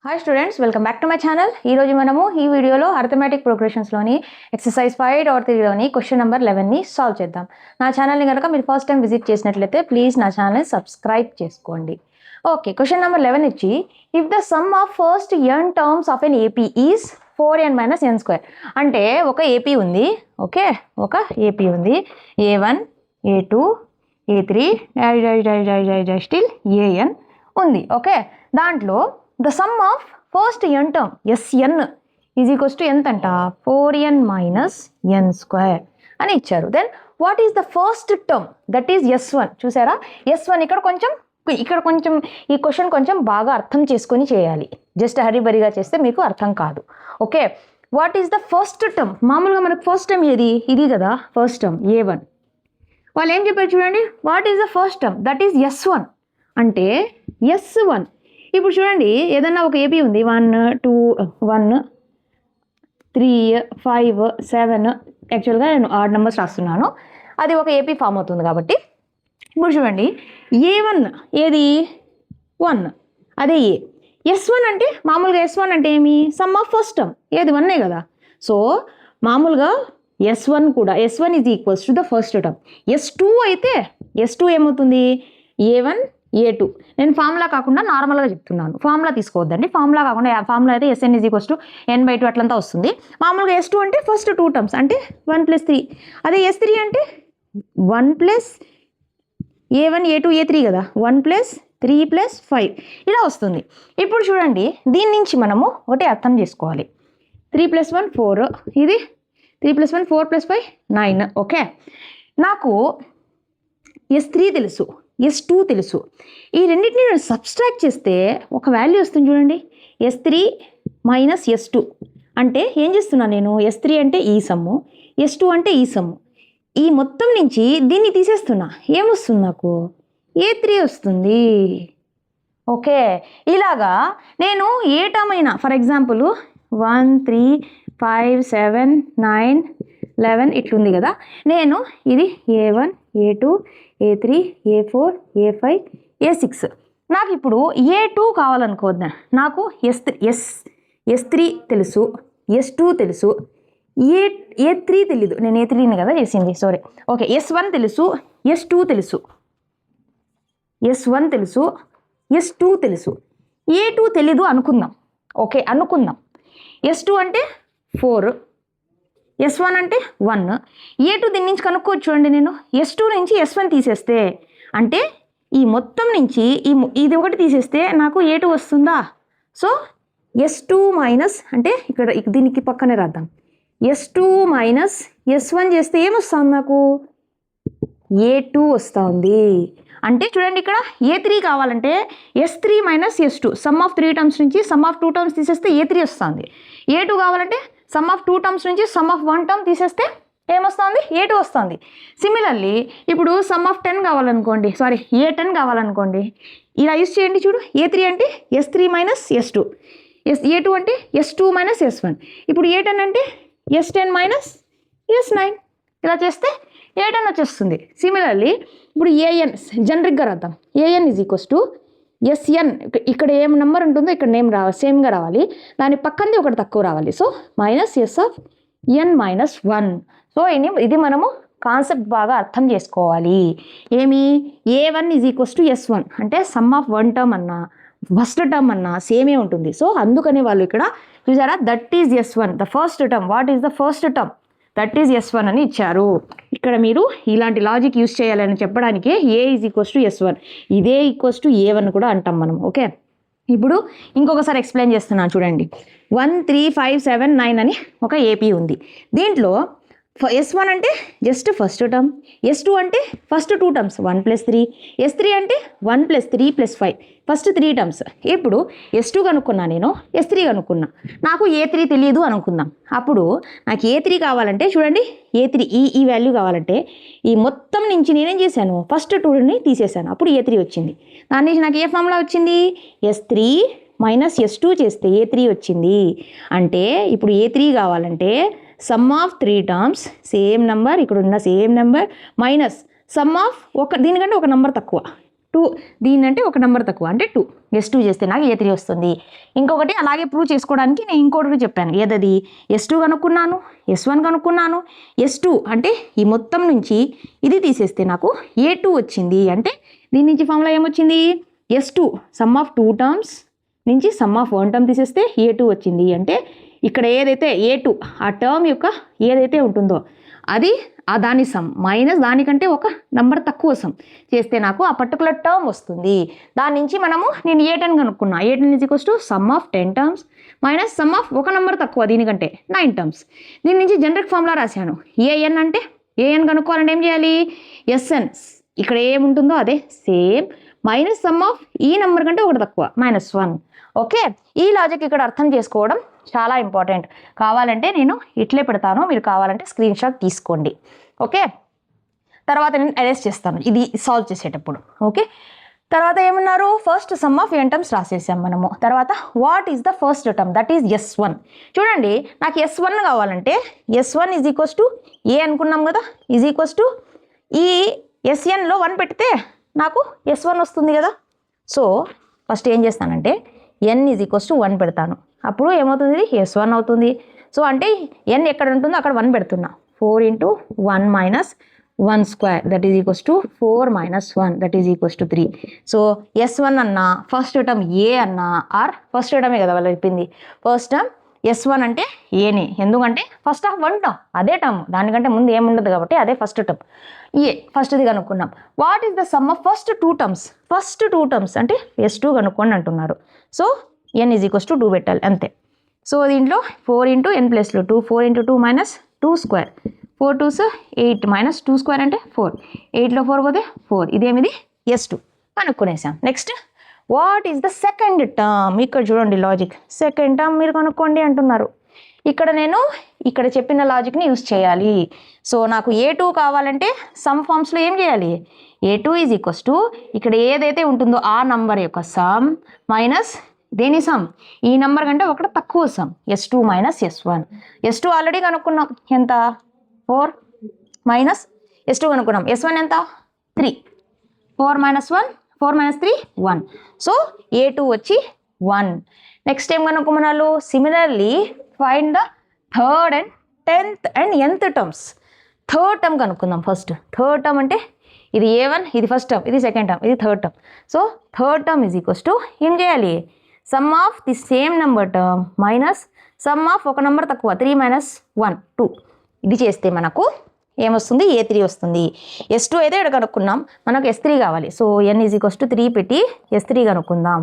Hi students, welcome back to my channel. ఈరోజు మనము ఈ వీడియోలో అర్థమెటిక్ ప్రోగ్రెషన్స్లోని ఎక్సర్సైజ్ 5.3లోని క్వశ్చన్ నెంబర్ 11ని సాల్వ్ చేద్దాం. నా ఛానల్ని కనుక మీరు ఫస్ట్ టైం విజిట్ చేసినట్లయితే ప్లీజ్ నా ఛానల్ని సబ్స్క్రైబ్ చేసుకోండి. ఓకే, క్వశ్చన్ నెంబర్ 11 ఇచ్చి if the sum of first n terms of an AP is 4n - n². అంటే ఒక ఏపీ ఉంది. ఓకే, ఒక ఏపీ ఉంది. A1 A2 A3 still an ఉంది. ఓకే, దాంట్లో the sum of first n term Sn is equals to ఎంత అంట 4n - n² అని ఇచ్చారు. Then what is the first term that is S1. చూసారా, S1 ఇక్కడ కొంచెం ఈ క్వశ్చన్ కొంచెం బాగా అర్థం చేసుకొని చేయాలి. జస్ట్ హరిబరిగా చేస్తే మీకు అర్థం కాదు. Okay, what is the first term? మామూలుగా మనకు ఫస్ట్ టర్మ్ ఇది కదా, ఫస్ట్ టర్మ్ A1. వాళ్ళు ఏం చెప్పారు చూడండి, what is the first term that is S1 అంటే S1. ఇప్పుడు చూడండి, ఏదన్నా ఒక ఏపీ ఉంది 1 2 1 3 5 7. యాక్చువల్గా నేను 6 నెంబర్స్ రాస్తున్నాను, అది ఒక ఏపీ ఫామ్ అవుతుంది కాబట్టి. ఇప్పుడు చూడండి, A1 ఏది 1, అదే ఏ. S1 అంటే మామూలుగా S1 అంటే ఏమి, సమ్ ఆఫ్ ఫస్ట్ టర్మ్ ఏది 1 కదా. సో మామూలుగా S1 కూడా S1 is equals to the first term. S2 అయితే S2 ఏమవుతుంది, A1 A2. నేను ఫార్ములా కాకుండా నార్మల్గా చెప్తున్నాను, ఫార్ములా తీసుకోవద్దండి. ఫార్ములా కాకుండా ఫార్ములా అయితే Sn is equals to n/2 అట్లంతా వస్తుంది. మామూలుగా S2 అంటే ఫస్ట్ 2 టర్మ్స్ అంటే 1 + 3. అదే S3 అంటే 1 + A1 A2 A3 కదా, 1 + 3 + 5 ఇలా వస్తుంది. ఇప్పుడు చూడండి, దీని నుంచి మనము ఒకటి అర్థం చేసుకోవాలి. 3 + 1 4, ఇది 3 + 1 4 + 5 9. ఓకే, నాకు S3 తెలుసు, S2 తెలుసు. ఈ రెండింటిని నేను సబ్స్ట్రాక్ట్ చేస్తే ఒక వాల్యూ వస్తుంది చూడండి, S3 - S2. అంటే ఏం చేస్తున్నాను నేను, S3 అంటే ఈ సమ్ము, S2 అంటే ఈ సమ్ము. ఈ మొత్తం నుంచి దీన్ని తీసేస్తున్నా, ఏమొస్తుంది నాకు, A3 వస్తుంది. ఓకే, ఇలాగా నేను ఏ టర్మ్ అయినా, ఫర్ ఎగ్జాంపుల్ 1 3 5 7 9 11 ఇట్లుంది కదా, నేను ఇది A1 A2 A3 A4 A5 A6. నాకు ఇప్పుడు A2 కావాలనుకోవద్దా, నాకు S3 తెలుసు, S2 తెలుసు, A3 తెలీదు. నేను A3ని కదా చేసింది, సారీ. ఓకే, S1 తెలుసు, S2 తెలుసు, S1 తెలుసు, S2 తెలుసు, A2 తెలీదు అనుకుందాం. ఓకే, అనుకుందాం. S2 అంటే 4, S1 అంటే 1, A2 దీని నుంచి కనుక్కోవచ్చు. చూడండి, నేను S2 నుంచి S1 తీసేస్తే, అంటే ఈ మొత్తం నుంచి ఇది ఒకటి తీసేస్తే నాకు A2 వస్తుందా. సో S2 మైనస్ అంటే ఇక్కడ దీనికి పక్కనే రాద్దాం, S2 - S1 చేస్తే ఏమొస్తుంది నాకు, A2 వస్తుంది. అంటే చూడండి, ఇక్కడ A3 కావాలంటే S3 - S2 some of 3 terms నుంచి సమ్ ఆఫ్ 2 టర్మ్స్ తీసేస్తే A3 వస్తుంది. A2 కావాలంటే సమ్ ఆఫ్ 2 టర్మ్స్ నుంచి సమ్ ఆఫ్ 1 టర్మ్ తీసేస్తే ఏమొస్తుంది, A2 వస్తుంది. సిమిలర్లీ ఇప్పుడు సమ్ ఆఫ్ 10 కావాలనుకోండి, సారీ A10 కావాలనుకోండి, ఇలా యూస్ చేయండి. చూడు, A3 అంటే S3 - S2, A2 అంటే S2 - S1. ఇప్పుడు A10 అంటే S10 - S9. ఇలా చేస్తే A10 వచ్చేస్తుంది. సిమిలర్లీ ఇప్పుడు AN జనరిక్గా రాద్దాం. AN is equals to SN. ఇక్కడ ఏం నెంబర్ ఉంటుందో ఇక్కడ నేమ్ సేమ్గా రావాలి, దాని పక్కనది ఒకటి తక్కువ రావాలి. So -SN - 1. సో ఇది మనము కాన్సెప్ట్ బాగా అర్థం చేసుకోవాలి. ఏమి, A1 is equals to S1 అంటే సమ్ ఆఫ్ 1 టర్మ్ అన్నా ఫస్ట్ టర్మ్ అన్నా సేమే ఉంటుంది. సో అందుకనే వాళ్ళు ఇక్కడ చూసారా, that is S1 the first term. What is the first term, that is S1 అని ఇచ్చారు. ఇక్కడ మీరు ఇలాంటి లాజిక్ యూస్ చేయాలని చెప్పడానికి A is equals to S1, ఇదే ఈక్వల్స్ టు A1 కూడా అంటాం మనం. ఓకే, ఇప్పుడు ఇంకొకసారి ఎక్స్ప్లెయిన్ చేస్తున్నాను చూడండి. 1 3 5 7 9 అని ఒక ఏపీ ఉంది. దీంట్లో S1 అంటే జస్ట్ ఫస్ట్ టర్మ్, S2 అంటే ఫస్ట్ 2 టర్మ్స్ 1 + 3, S3 అంటే 1 + 3 + 5 ఫస్ట్ 3 టర్మ్స్. ఇప్పుడు S2 కనుక్కున్నా, నేను S3 కనుక్కున్నా, నాకు A3 తెలియదు అనుకుందాం. అప్పుడు నాకు A3 కావాలంటే చూడండి, A3 ఈ వాల్యూ కావాలంటే ఈ మొత్తం నుంచి నేనేం చేశాను, ఫస్ట్ 2ని తీసేశాను, అప్పుడు A3 వచ్చింది. దాని నుంచి నాకు ఏ ఫార్ములా వచ్చింది, S3 - S2 చేస్తే A3 వచ్చింది. అంటే ఇప్పుడు A3 కావాలంటే some of 3 terms same number, ఇక్కడ ఉన్న same number minus sum of దీనికంటే ఒక నెంబర్ తక్కువ 2 దీని అంటే ఒక నెంబర్ తక్కువ అంటే 2 S2 చేస్తే నాకు A3 వస్తుంది. ఇంకొకటి అలాగే ప్రూవ్ చేసుకోవడానికి నేను ఇంకోటి చెప్పాను. ఏదది S2 కనుక్కున్నాను, S1 కనుక్కున్నాను, S2 అంటే ఈ మొత్తం నుంచి ఇది తీసేస్తే నాకు A2 వచ్చింది. అంటే దీని నుంచి ఫార్ములా ఏమొచ్చింది, S2 సమ్ ఆఫ్ 2 టర్మ్స్ నుంచి సమ్ ఆఫ్ 1 టర్మ్ తీసేస్తే A2 వచ్చింది. అంటే ఇక్కడ ఏదైతే A2 ఆ టర్మ్ యొక్క ఏదైతే ఉంటుందో అది దాని సమ్ మైనస్ దానికంటే ఒక నెంబర్ తక్కువ సమ్ చేస్తే నాకు ఆ పర్టికులర్ టర్మ్ వస్తుంది. దాని నుంచి నేను A10 కనుక్కున్నా. A10 is equals to some of 10 terms minus sum of ఒక నెంబర్ తక్కువ దీనికంటే 9 టర్మ్స్. దీని నుంచి జనరిక్ ఫార్ములా రాశాను. AN అంటే AN కనుక్కోవాలంటే ఏం చేయాలి, SN ఇక్కడ ఏముంటుందో అదే సేమ్ మైనస్ సమ్ ఆఫ్ ఈ నెంబర్ కంటే ఒకటి తక్కువ -1. ఓకే, ఈ లాజిక్ ఇక్కడ అర్థం చేసుకోవడం చాలా ఇంపార్టెంట్. కావాలంటే నేను ఇట్లే పెడతాను, మీరు కావాలంటే స్క్రీన్ షాట్ తీసుకోండి. ఓకే, తర్వాత నేను అరెస్ట్ చేస్తాను ఇది సాల్వ్ చేసేటప్పుడు. ఓకే, తర్వాత ఏమన్నారు, first sum of n terms రాసేసాం మనము. తర్వాత what is the first term, that is S1. చూడండి, నాకు S1 కావాలంటే S1 is equals to A అనుకున్నాం కదా, ఈజ్ ఈక్వల్స్ టు ఈ SNలో 1 పెడితే నాకు S1 వస్తుంది కదా. సో ఫస్ట్ ఏం చేస్తానంటే n ఈజ్ ఈక్వల్స్ టు 1 పెడతాను. అప్పుడు ఏమవుతుంది, S1 అవుతుంది. సో అంటే n ఎక్కడ ఉంటుందో అక్కడ 1 పెడుతున్నా. 4 × 1 - 1 square that is equals to 4 - 1 that is equals to 3. So S1 అన్నా ఫస్ట్ టర్మ్ A అన్నా ఆర్ ఫస్ట్ టర్మే కదా వాళ్ళు చెప్పింది. ఫస్ట్ టర్మ్ S1 అంటే ఏనే, ఎందుకంటే ఫస్ట్ ఆఫ్ 1 టర్మ్ అదే టర్మ్, దానికంటే ముందు ఏముండదు కాబట్టి అదే ఫస్ట్ టర్మ్. ఏ ఫస్ట్ది కనుక్కున్నాం. What is the sum of first 2 terms, first 2 terms అంటే S2 కనుక్కోండి అంటున్నారు. So n is equals to 2 పెట్టాలి అంతే. సో దీంట్లో 4 × n ప్లస్లో 2, 4 × 2 - 2 స్క్వేర్, 4 2s 8 - 2 స్క్వేర్ అంటే 4, 8లో 4 పోతే 4. ఇదేమిది S2 కనుక్కునేసాం. Next what is the second term, ఇక్కడ చూడండి లాజిక్, సెకండ్ టర్మ్ మీరు కనుక్కోండి అంటున్నారు. ఇక్కడ నేను ఇక్కడ చెప్పిన లాజిక్ని యూస్ చేయాలి. సో నాకు A2 కావాలంటే సమ్ ఫామ్స్లో ఏం చేయాలి, A2 ఈజ్ ఈక్వల్స్ టు ఇక్కడ ఏదైతే ఉంటుందో ఆ నంబర్ యొక్క సమ్ మైనస్ దేని సమ్, ఈ నెంబర్ కంటే ఒకటి తక్కువ some, S2 - S1. S2 already కనుక్కున్నాం, ఎంత 4 మైనస్ S2 కనుక్కున్నాం. S1 ఎంత 3, 4 - 1 4 - 3 1. సో A2 వచ్చి 1. నెక్స్ట్ ఏం కనుక్కున్నాను, similarly find the third and 10th and nth terms. Third term కనుక్కుందాం ఫస్ట్. థర్డ్ టర్మ్ అంటే ఇది A1, ఇది ఫస్ట్ టర్మ్, ఇది సెకండ్ టర్మ్, ఇది third term. So third term is equals to ఏం చేయాలి, sum of the same number term minus sum of ఒక number తక్కువ 3 - 1 2. ఇది చేస్తే మనకు ఏమొస్తుంది, A3 వస్తుంది. S2 అయితే ఇక్కడ కనుక్కున్నాం, మనకు S3 కావాలి. So n is equals to 3 పెట్టి S3 కనుక్కుందాం.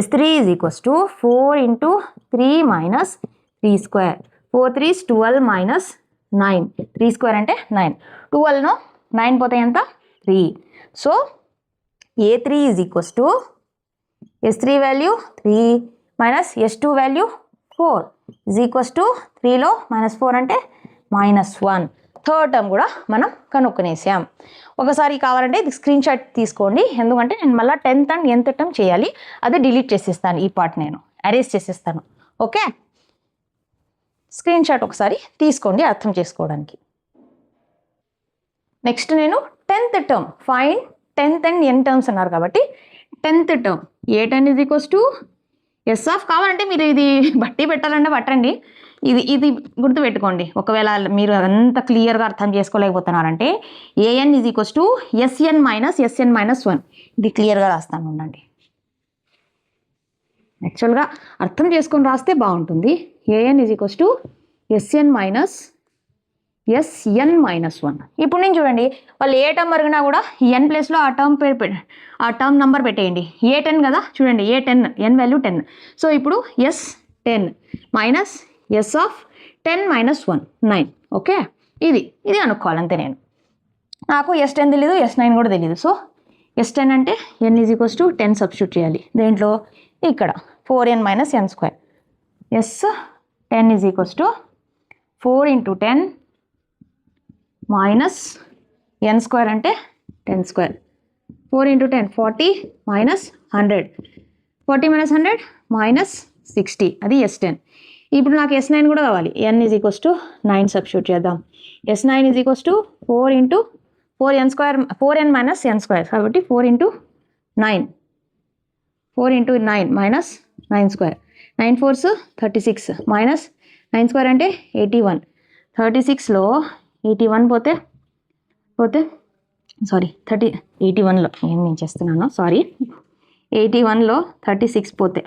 S3 is equals to 4 × 3 - 3 square, 4 3s 12 - 9, 3 square అంటే 9, 12లో 9 పోతే ఎంత 3. So A3 is equals to S3 value 3 minus S2 value 4 is equals to 3లో -4 అంటే -1. థర్డ్ టర్మ్ కూడా మనం కనుక్కునేసాం. ఒకసారి కావాలంటే ఇది స్క్రీన్ షాట్ తీసుకోండి, ఎందుకంటే నేను మళ్ళీ 10th and nth టర్మ్ చేయాలి, అదే డిలీట్ చేసేస్తాను, ఈ పార్ట్ నేను అరేంజ్ చేసేస్తాను. ఓకే, స్క్రీన్ షాట్ ఒకసారి తీసుకోండి అర్థం చేసుకోవడానికి. నెక్స్ట్ నేను 10th term find 10th and n terms అన్నారు కాబట్టి 10th term A10 is equals to S of, కావాలంటే మీరు ఇది బట్టి పెట్టాలంటే పట్టండి, ఇది గుర్తుపెట్టుకోండి. ఒకవేళ మీరు అంత క్లియర్గా అర్థం చేసుకోలేకపోతున్నారంటే AN is equals to SN - SN - 1. ఇది క్లియర్గా రాస్తాను ఉండండి. యాక్చువల్గా అర్థం చేసుకొని రాస్తే బాగుంటుంది. AN is equals to SN - SN - 1. ఇప్పుడు నేను చూడండి, వాళ్ళు ఏ టర్మ్ అడిగినా కూడా n ప్లేస్లో ఆ టర్మ్ నెంబర్ పెట్టేయండి. A10 కదా, చూడండి A10 n వాల్యూ 10. సో ఇప్పుడు S10 minus S of 10 - 1 9. Okay, ఇది అనుకోవాలి అంతే. నాకు S10 తెలీదు, S9 కూడా తెలీదు. సో S10 అంటే n is equals to 10 substitute చేయాలి దేంట్లో, ఇక్కడ 4n - n square. S10 is equals to 4 × 10 minus n square అంటే 10 స్క్వేర్, 4 × 10 40 - 100, 40 - 100 -60, అది S10. ఇప్పుడు నాకు S9 కూడా కావాలి. n is equals to 9 substitute చేద్దాం. S9 is equals to 4 × 4n - n square కాబట్టి 4 × 9, 4 into 9 minus 9 square, 9 4s 36 minus 9 square అంటే 81, 36లో 81 పోతే సారీ 81లో నేను చేస్తున్నాను సారీ 81లో 36 పోతే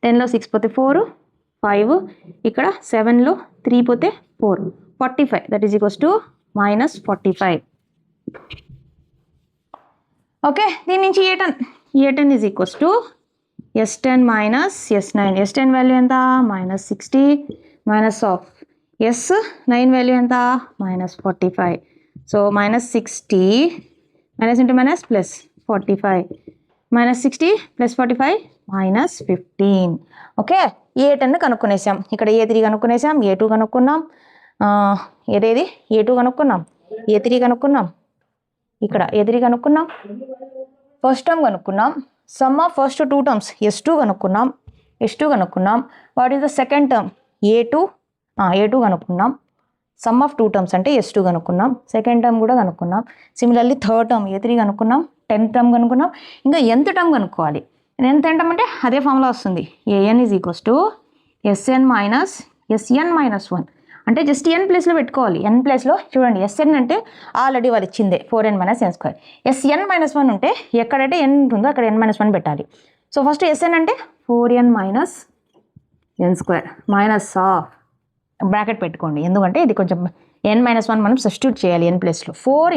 10లో 6 పోతే 4, 5 ఇక్కడ 7లో 3 పోతే 4, 45 that is equals to minus 45. Okay, దీని నుంచి A10 is equals to S10 minus S9. S10 value ఎంత minus 60 minus of S9 value ఎంత minus 45. So minus 60 minus into minus plus 45 minus 60 plus 45 minus 15. Okay, A10 కనుక్కునేసాం. ఇక్కడ A3 కనుక్కునేసాం, A2 కనుక్కున్నాం, ఏదేది A2 కనుక్కున్నాం, A3 కనుక్కున్నాం, ఇక్కడ A3 కనుక్కున్నాం, first term కనుక్కున్నాం, sum of first 2 terms S2 కనుక్కున్నాం, S2 కనుక్కున్నాం. What is the second term A2 కనుక్కున్నాం. Sum of 2 terms అంటే S2 కనుక్కున్నాం, సెకండ్ టర్మ్ కూడా కనుక్కున్నాం. సిమిలర్లీ థర్డ్ టర్మ్ A3 కనుక్కున్నాం, 10th టర్మ్ కనుక్కున్నాం. ఇంకా nth టర్మ్ కనుక్కోవాలి. nth టర్మ్ అంటే అదే ఫార్ములా వస్తుంది, AN is equals to SN minus SN minus 1. అంటే జస్ట్ n ప్లేస్లో పెట్టుకోవాలి. n ప్లేస్లో చూడండి, SN అంటే ఆల్రెడీ వాళ్ళు ఇచ్చిందే 4n minus n square. SN minus 1 ఉంటే ఎక్కడైతే n ఉంటుందో అక్కడ n minus 1 పెట్టాలి. సో ఫస్ట్ SN అంటే 4n minus n square minus of bracket పెట్టుకోండి, ఎందుకంటే ఇది కొంచెం n minus 1 మనం సబ్స్టిట్యూట్ చేయాలి n ప్లేస్లో. 4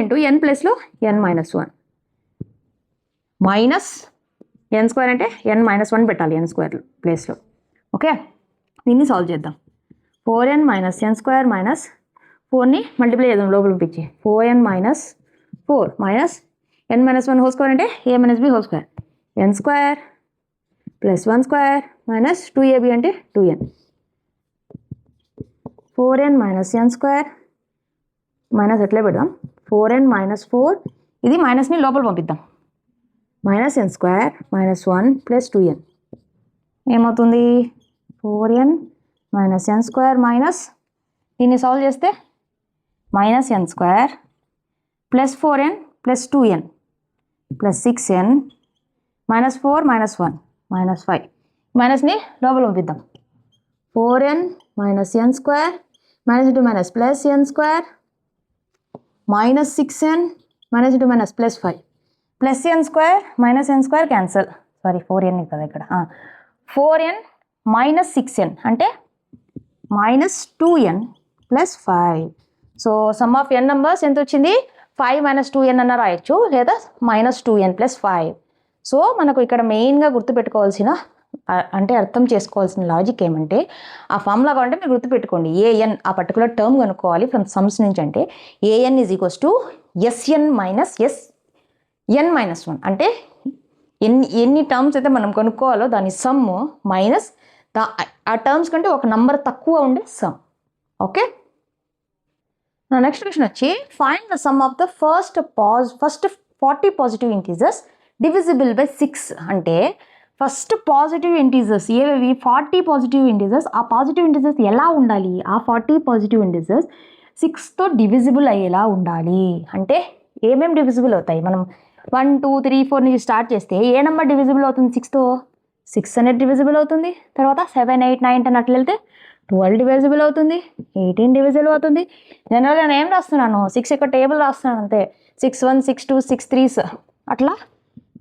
into n ప్లేస్లో n minus 1 minus n square అంటే n minus 1 పెట్టాలి n square ప్లేస్లో. ఓకే, దీన్ని సాల్వ్ చేద్దాం. 4n minus n square minus 4ని మల్టిప్లై చేద్దాం లోపల పంపించి, 4n minus 4 minus n minus 1 whole square అంటే a minus b whole square, n square plus 1 square minus 2ab అంటే 2n. 4n minus n square minus ఎట్లా పెడదాం, 4n minus 4 ఇది మైనస్ని లోపల పంపిద్దాం, minus n square minus 1 plus 2n ఏమవుతుంది, 4n minus n square minus దీన్ని సాల్వ్ చేస్తే minus n square plus 4n plus 2n plus 6n minus 4 minus 1 minus 5 మైనస్ని లోపల పంపిద్దాం. 4n minus n square minus into minus plus n square minus 6n minus into minus plus 5 plus n square minus n square cancel, sorry 4n కదా ఇక్కడ, 4n minus 6n అంటే minus 2n plus 5. So some of n numbers ఎంత వచ్చింది, 5 minus 2n అన్న రాయొచ్చు, లేదా minus 2n plus 5. So మనకు ఇక్కడ మెయిన్గా గుర్తుపెట్టుకోవాల్సిన అంటే అర్థం చేసుకోవాల్సిన లాజిక్ ఏమంటే, ఆ ఫార్ములా కావాలంటే మీరు గుర్తుపెట్టుకోండి, an ఆ పర్టికులర్ టర్మ్ కనుక్కోవాలి ఫ్రమ్ సమ్స్ నుంచి. అంటే an is equals to SN minus SN minus 1 అంటే ఎన్ని టర్మ్స్ అయితే మనం కనుక్కోవాలో దాని సమ్ మైనస్ ఆ టర్మ్స్ కంటే ఒక నంబర్ తక్కువ ఉండే సమ్. ఓకే, నా నెక్స్ట్ క్వశ్చన్ వచ్చి find the sum of the first 40 positive integers divisible by 6. అంటే ఫస్ట్ పాజిటివ్ ఇంటీజర్స్ ఏవేవి, 40 పాజిటివ్ ఇంటీజర్స్. ఆ పాజిటివ్ ఇంటీజర్స్ ఎలా ఉండాలి, ఆ 40 పాజిటివ్ ఇంటీజర్స్ 6తో డివిజిబుల్ అయ్యేలా ఉండాలి. అంటే ఏమేమి డివిజిబుల్ అవుతాయి, మనం 1 2 3 4 నుంచి స్టార్ట్ చేస్తే ఏ నెంబర్ డివిజిబుల్ అవుతుంది 6తో, 6 అనేది డివిజిబుల్ అవుతుంది. తర్వాత 7 8 9 10 అట్లా వెళ్తే 12 డివిజిబుల్ అవుతుంది, 18 డివిజిబుల్ అవుతుంది. జనరల్గా నేను ఏం రాస్తున్నాను, 6 యొక్క టేబుల్ రాస్తున్నాను అంతే, 6 1 6 2 6 3 అట్లా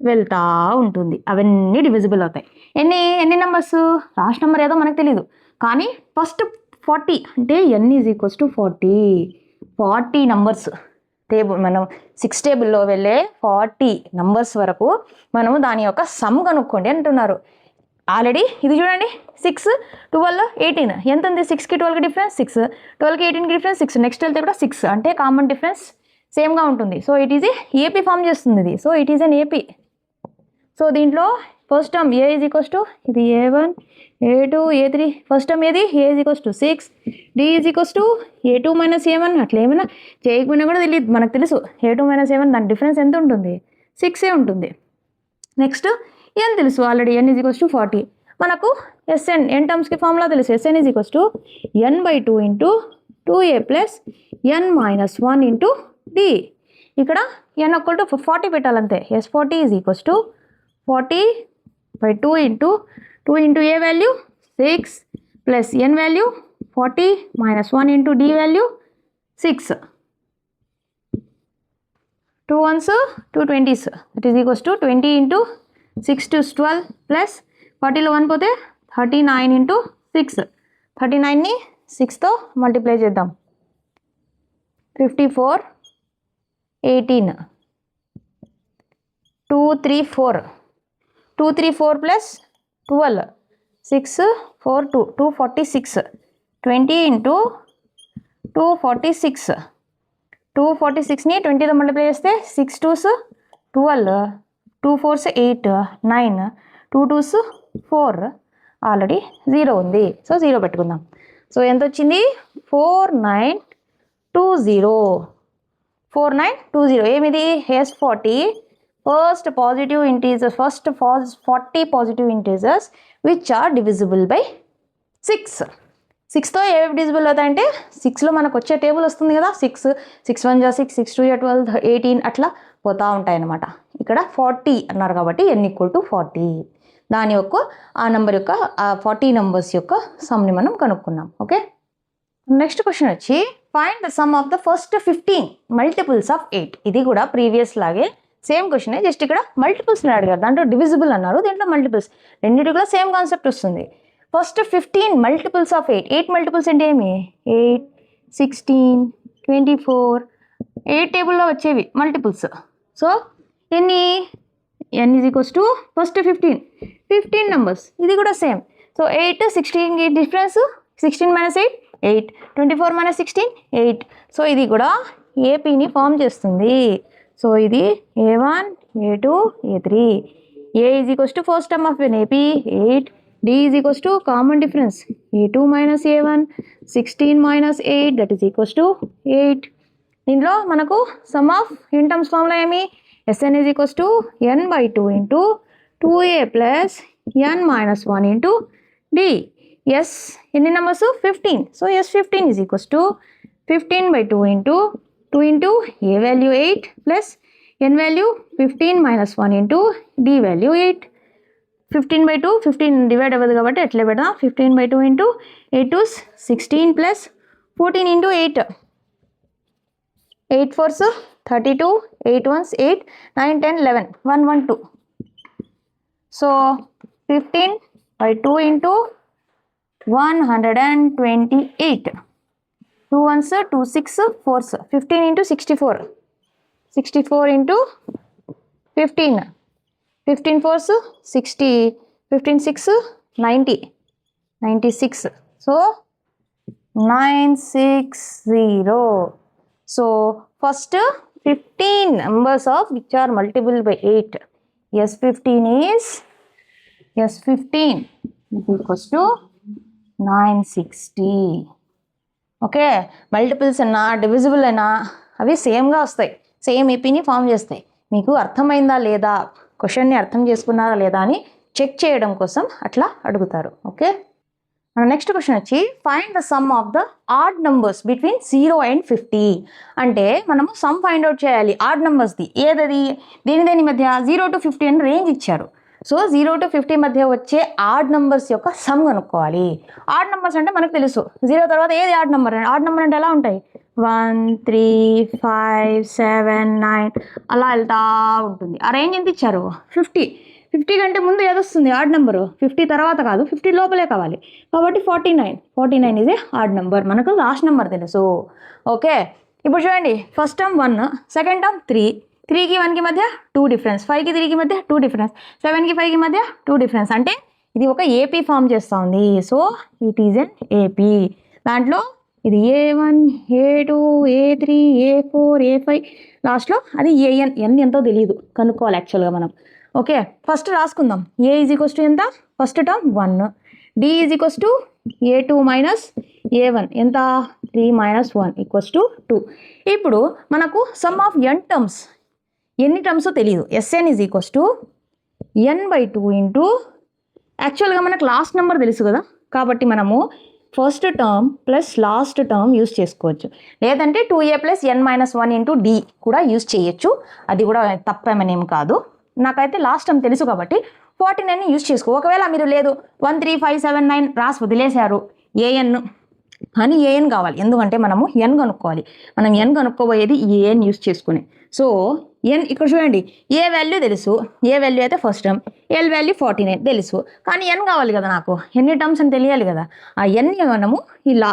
వెళ్తూ ఉంటుంది. అవన్నీ డివిజిబుల్ అవుతాయి. ఎన్ని నెంబర్స్, లాస్ట్ నెంబర్ ఏదో మనకు తెలియదు, కానీ ఫస్ట్ 40 అంటే n is equals to 40 numbers table, మనం 6 టేబుల్లో వెళ్ళే 40 నంబర్స్ వరకు మనం దాని యొక్క సమ్ కనుక్కోండి అంటున్నారు. ఆల్రెడీ ఇది చూడండి, 6 12 18 ఎంత ఉంది, 6కి 12కి డిఫరెన్స్ 6, 12కి 18కి డిఫరెన్స్ 6, నెక్స్ట్ వెళ్తే కూడా 6 అంటే కామన్ డిఫరెన్స్ సేమ్గా ఉంటుంది. So it is AP form చేస్తుంది ఇది. So it is an AP. So దీంట్లో first term a is equals to ఇది A1 A2 A3, first term ఏది a is equals to 6, d is equals to A2 minus A1. అట్లా ఏమైనా చేయకపోయినా కూడా తెలియదు, మనకు తెలుసు A2 మైనస్ A1 దాని డిఫరెన్స్ ఎంత ఉంటుంది, 6 ఉంటుంది. నెక్స్ట్ n తెలుసు already, n is equals to 40. మనకు SN n టర్మ్స్కి ఫార్ములా తెలుసు, SN is equals to n/2 into 2a plus n minus 1 into d. ఇక్కడ n ఈక్వల్ టు 40 పెట్టాలంతే. S40 is equals to 40/2 into 2 into a value 6 plus n value 40 minus 1 into d value 6. 2 ones 2 20s, that is equals to 20 into 6 to 12 plus 40లో 1 పోతే 39 into 6. 39ని 6తో multiply చేద్దాం. 54 18 234 234 plus 12 6 4 2 246 20 into 246 246ని 20తో multiply చేస్తే 6 2s 12 2 4s 8 9 2 2s 4 already 0 ఉంది. So 0 పెట్టుకుందాం. So ఎంత వచ్చింది 4920 ఏమిది S40 first positive integers first 40 positive integers which are divisible by 6. 6తో ఏవి డివిజిబుల్ అవుతాయంటే 6లో మనకు వచ్చే టేబుల్ వస్తుంది కదా 6 6 1 6 6 2 12 18 అట్లా పోతూ ఉంటాయి అన్నమాట. ఇక్కడ 40 అన్నారు కాబట్టి n ఈక్వల్ టు 40. దాని యొక్క ఆ నెంబర్ యొక్క ఆ 40 నెంబర్స్ యొక్క సమ్ని మనం కనుక్కున్నాం. ఓకే, నెక్స్ట్ క్వశ్చన్ వచ్చి find the sum of the first 15 multiples of 8. ఇది కూడా ప్రీవియస్ లాగే సేమ్ క్వశ్చనే, జస్ట్ ఇక్కడ మల్టిపుల్స్ని అడిగారు. దాంట్లో డివిజిబుల్ అన్నారు, దీంట్లో మల్టిపుల్స్, రెండింటి కూడా సేమ్ కాన్సెప్ట్ వస్తుంది. First 15 multiples of 8. 8 మల్టిపుల్స్ అంటే ఏమి 8 16 24 8 టేబుల్లో వచ్చేవి మల్టిపుల్స్. సో ఎన్ని n is equals to first 15 numbers. ఇది కూడా same. So 8 16 difference 16 minus 8 8 24 minus 16 8. So ఇది కూడా ఏపీని ఫామ్ చేస్తుంది. సో ఇది A1 A2 A3. A is equals to first term of AP 8. D is equals to common difference A2 minus A1 16 minus 8 that is equals to 8. దీంట్లో మనకు some of in terms ఫామ్లో ఏమి Sn is equals to n/2 into 2a plus n minus 1 into D. S ఎన్ని numbers 15. So S15 is equals to 15/2 into 2 into a value 8 plus n value 15 minus 1 into D value 8. 15/2 15 divide అవ్వదు కాబట్టి ఎట్లా పెడదాం 15/2 into 8 2 16 plus 14 into 8 8 4s 32 8 1s 8 9 10 11 1 1 2. So 15/2 into 128 2 1s 2 6 4s 15 into 64 64 into 15 15 4s 60 15 6 90 96. So 960. So first 15 numbers of which are multiple by 8. S15 is equals to 960. Okay, multiples అన్నా divisible అయినా అవి సేమ్గా వస్తాయి, same ఏపీని form చేస్తాయి. మీకు అర్థమైందా లేదా, క్వశ్చన్ని అర్థం చేసుకున్నారా లేదా అని చెక్ చేయడం కోసం అట్లా అడుగుతారు. ఓకే, మన నెక్స్ట్ క్వశ్చన్ వచ్చి find the sum of the odd numbers between 0 and 50. అంటే మనము సమ్ ఫైండ్ అవుట్ చేయాలి ఆడ్ నెంబర్స్ది. ఏదది దేని మధ్య 0 to 50 అని రేంజ్ ఇచ్చారు. సో 0 to 50 మధ్య వచ్చే ఆడ్ నెంబర్స్ యొక్క సమ్ కనుక్కోవాలి. ఆడ్ నెంబర్స్ అంటే మనకు తెలుసు 0 తర్వాత ఏది ఆడ్ నెంబర్. ఆడ్ నెంబర్ అంటే ఎలా ఉంటాయి 1 3 5 7 9 అలా వెళ్తా ఉంటుంది. ఆ రేంజ్ ఎంత ఇచ్చారు 50. 50 కంటే ముందు ఏదొస్తుంది ఆడ్ నెంబరు 50 తర్వాత కాదు 50 లోపలే కావాలి కాబట్టి 49 ఇదే ఆడ్ నెంబర్. మనకు లాస్ట్ నెంబర్ తెలుసు. ఓకే, ఇప్పుడు చూడండి ఫస్ట్ టర్మ్ 1 సెకండ్ టర్మ్ 3కి 1కి మధ్య 2 డిఫరెన్స్ 5కి 3కి మధ్య 2 డిఫరెన్స్ 7కి 5కి మధ్య 2 డిఫరెన్స్. అంటే ఇది ఒక ఏపీ ఫామ్ చేస్తూ ఉంది. So it is an AP. దాంట్లో ఇది A1 A2 A3 A4 A5 లాస్ట్లో అది AN. ఎన్ ఎంతో తెలియదు, కనుక్కోవాలి యాక్చువల్గా మనం. ఓకే, ఫస్ట్ రాసుకుందాం. A ఈజ్ ఈక్వల్స్ టు ఎంత first term 1. D is equals to A2 minus A1 ఎంత 3 మైనస్ 1 ఈక్వల్స్ టు 2. ఇప్పుడు మనకు సమ్ ఆఫ్ n టర్మ్స్ ఎన్ని టర్మ్స్ తెలియదు. Sn is equals to n/2 into యాక్చువల్గా మనకు లాస్ట్ నెంబర్ తెలుసు కదా, కాబట్టి మనము first term plus last term use చేసుకోవచ్చు, లేదంటే 2a plus n minus 1 into d కూడా యూస్ చేయొచ్చు. అది కూడా తప్పేమనేం కాదు. నాకైతే లాస్ట్ టర్మ్ తెలుసు కాబట్టి 49ని యూస్ చేసుకో. ఒకవేళ మీరు లేదు 1 3 5 7 9 రాసి వదిలేశారు an అని an కావాలి, ఎందుకంటే మనము n కనుక్కోవాలి. మనం n కనుక్కోబోయేది ఈ an యూస్ చేసుకుని. సో n ఇక్కడ చూడండి, ఏ వాల్యూ తెలుసు, ఏ వాల్యూ అయితే ఫస్ట్ టర్మ్, ఎల్ వాల్యూ 49 తెలుసు, కానీ n కావాలి కదా, నాకు ఎన్ని టర్మ్స్ అని తెలియాలి కదా. ఆ n మనము ఇలా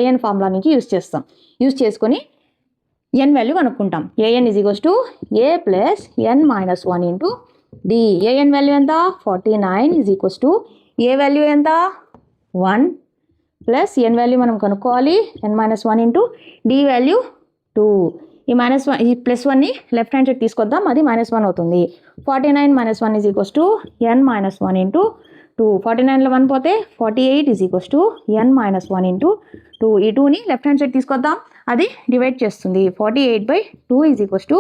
an ఫార్ములా నుంచి యూస్ చేస్తాం. యూస్ చేసుకొని n వాల్యూ కనుక్కుంటాం. an is equals to a plus n minus 1 into d. an value ఎంత 49 is equals to a value ఎంత 1 ప్లస్ n వాల్యూ మనం కనుక్కోవాలి n minus 1 into d value 2. ఈ minus 1 ఈ ప్లస్ 1ని లెఫ్ట్ హ్యాండ్ సైడ్ తీసుకొద్దాం, అది -1 అవుతుంది. 49 minus 1 is equals to n minus 1 into 2. 49లో 1 పోతే 48 is equals to n minus 1 into 2. ఈ 2ని లెఫ్ట్ హ్యాండ్ సైడ్ తీసుకొద్దాం, అది డివైడ్ చేస్తుంది. 48/2 is equals to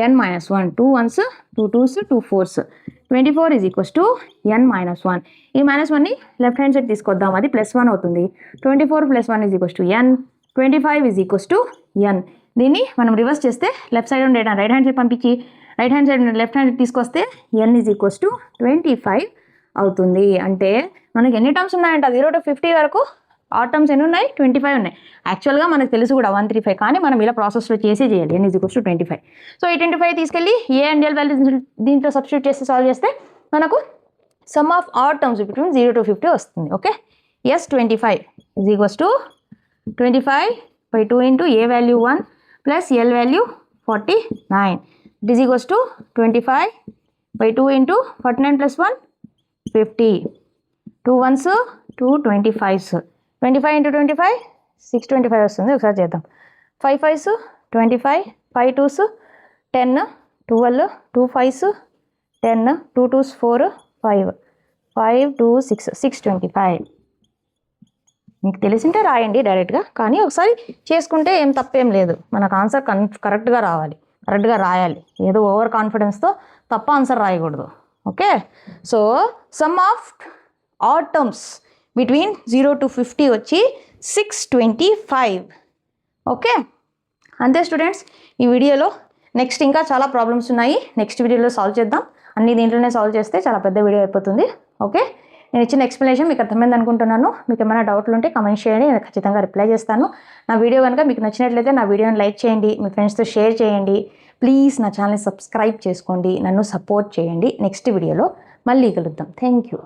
n minus 1. 2 1s 2 2s 2 4s 24 is equals to n minus 1. ఈ -1ని లెఫ్ట్ హ్యాండ్ సైడ్ తీసుకొద్దాం, అది +1 అవుతుంది. 24 + 1 is equals to n. 25 is equals to n. దీన్ని మనం రివర్స్ చేస్తే లెఫ్ట్ సైడ్ ఉండే రైట్ హ్యాండ్ సైడ్ పంపించి right hand side left hand తీసుకొస్తే n ఈజ్ ఈక్వల్స్ టు 25 అవుతుంది. అంటే మనకి ఎన్ని టర్మ్స్ ఉన్నాయంట 0 to 50 వరకు ఆడ్ టర్మ్స్ ఎన్ని ఉన్నాయి 25 ఉన్నాయి. యాక్చువల్గా మనకు తెలుసు కూడా 135, కానీ మనం ఇలా ప్రాసెస్లో చేయాలి. n is equals to 25. So ఈ 25 తీసుకెళ్ళి a అండ్ l వాల్యూ దీంట్లో సబ్స్టిట్యూట్ చేసి సాల్వ్ చేస్తే మనకు some of odd terms between 0 to 50 వస్తుంది. Okay, s25 is equals to 25/2 into a value 1 plus l value 49. It is equals to 25/2 into 49 + 1 50. 2 1s 2 25s 25 into 25 625 వస్తుంది. ఒకసారి చేద్దాం. 5 5s 25, 5 2s 10, 12 2 5s 10, 2 2s 4 5 5 2 6 625. మీకు తెలిసింటే రాయండి డైరెక్ట్గా, కానీ ఒకసారి చేసుకుంటే ఏం తప్పేం లేదు. మనకు ఆన్సర్ కరెక్ట్గా రావాలి, కరెక్ట్గా రాయాలి. ఏదో ఓవర్ కాన్ఫిడెన్స్తో తప్ప ఆన్సర్ రాయకూడదు. Okay, so some of odd terms between 0 to 50 వచ్చి 625. ఓకే, అంతే స్టూడెంట్స్. ఈ వీడియోలో నెక్స్ట్ ఇంకా చాలా ప్రాబ్లమ్స్ ఉన్నాయి, నెక్స్ట్ వీడియోలో సాల్వ్ చేద్దాం. అన్ని దీంట్లోనే సాల్వ్ చేస్తే చాలా పెద్ద వీడియో అయిపోతుంది. ఓకే, నేను ఇచ్చిన ఎక్స్ప్లెనేషన్ మీకు అర్థమైంది అనుకుంటున్నాను. మీకు ఏమైనా డౌట్లు ఉంటే కమెంట్ చేయండి, నేను ఖచ్చితంగా రిప్లై చేస్తాను. నా వీడియో కనుక మీకు నచ్చినట్లయితే నా వీడియోని లైక్ చేయండి, మీ ఫ్రెండ్స్తో షేర్ చేయండి. ప్లీజ్ నా ఛానల్ని సబ్స్క్రైబ్ చేసుకోండి, నన్ను సపోర్ట్ చేయండి. నెక్స్ట్ వీడియోలో మళ్ళీ కలుద్దాం. Thank you.